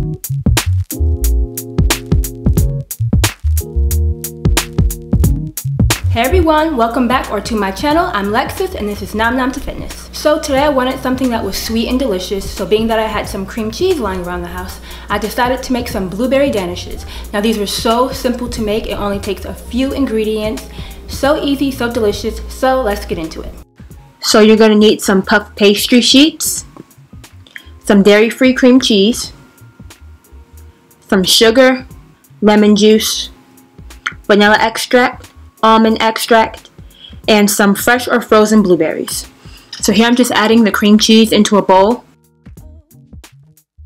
Hey everyone, welcome back or to my channel. I'm Lexus and this is Nom Nom to Fitness. So today I wanted something that was sweet and delicious, so being that I had some cream cheese lying around the house, I decided to make some blueberry danishes. Now these were so simple to make, it only takes a few ingredients. So easy, so delicious, so let's get into it. So you're going to need some puff pastry sheets, some dairy-free cream cheese, some sugar, lemon juice, vanilla extract, almond extract, and some fresh or frozen blueberries. So here I'm just adding the cream cheese into a bowl.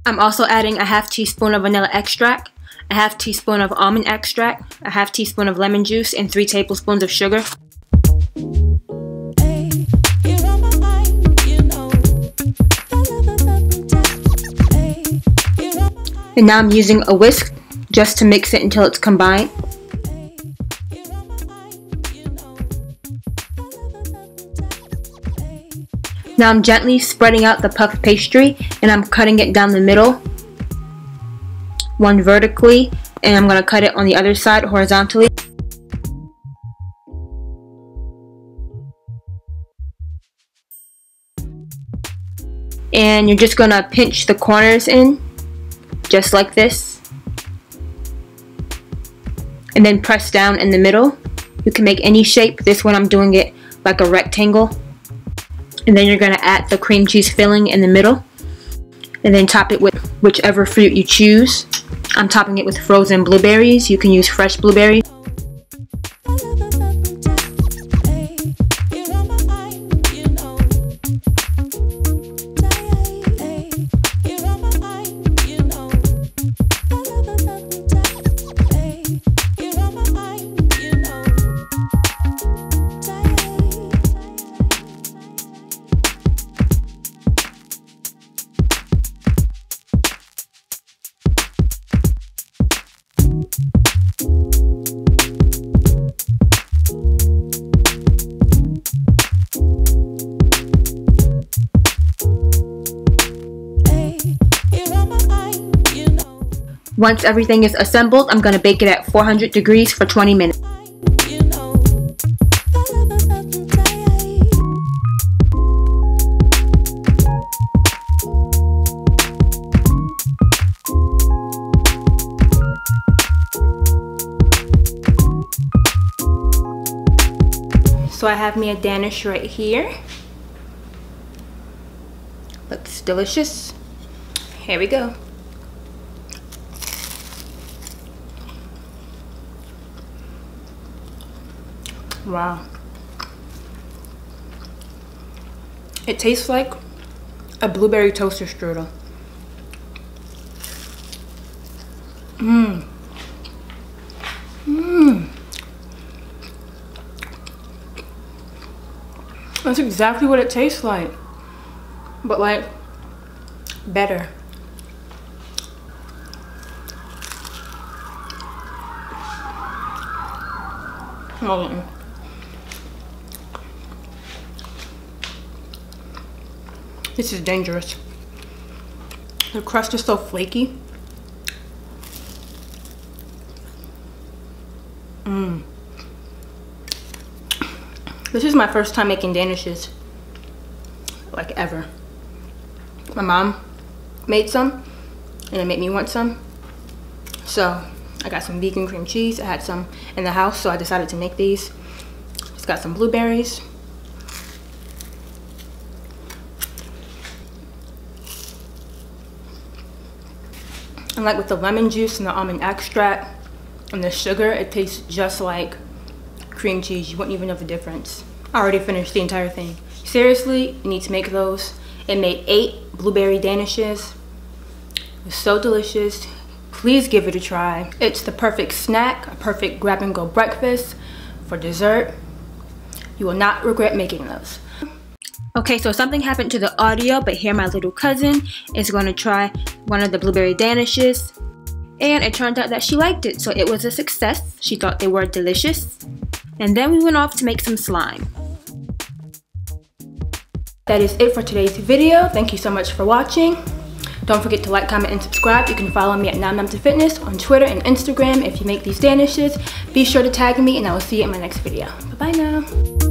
I'm also adding a half teaspoon of vanilla extract, a half teaspoon of almond extract, a half teaspoon of lemon juice, and 3 tablespoons of sugar. And now I'm using a whisk just to mix it until it's combined. Now I'm gently spreading out the puff pastry and I'm cutting it down the middle, one vertically, and I'm going to cut it on the other side horizontally. And you're just going to pinch the corners in, just like this. And then press down in the middle. You can make any shape. This one I'm doing it like a rectangle. And then you're going to add the cream cheese filling in the middle. And then top it with whichever fruit you choose. I'm topping it with frozen blueberries. You can use fresh blueberries. Once everything is assembled, I'm going to bake it at 400 degrees for 20 minutes. So I have me a danish right here. Looks delicious. Here we go. Wow. It tastes like a blueberry toaster strudel. That's exactly what it tastes like, but like better. Oh. This is dangerous. The crust is so flaky. This is my first time making danishes, like ever. My mom made some and it made me want some. So I got some vegan cream cheese. I had some in the house, so I decided to make these. It's got some blueberries. And like with the lemon juice and the almond extract and the sugar, it tastes just like cream cheese. You wouldn't even know the difference. I already finished the entire thing. Seriously, you need to make those. It made 8 blueberry danishes. It was so delicious. Please give it a try. It's the perfect snack, a perfect grab and go breakfast for dessert. You will not regret making those. Okay, so something happened to the audio, but here my little cousin is going to try one of the blueberry danishes. And it turned out that she liked it, so it was a success. She thought they were delicious. And then we went off to make some slime. That is it for today's video. Thank you so much for watching. Don't forget to like, comment, and subscribe. You can follow me at namnamtofitness on Twitter and Instagram if you make these danishes. Be sure to tag me, and I will see you in my next video. Bye-bye now.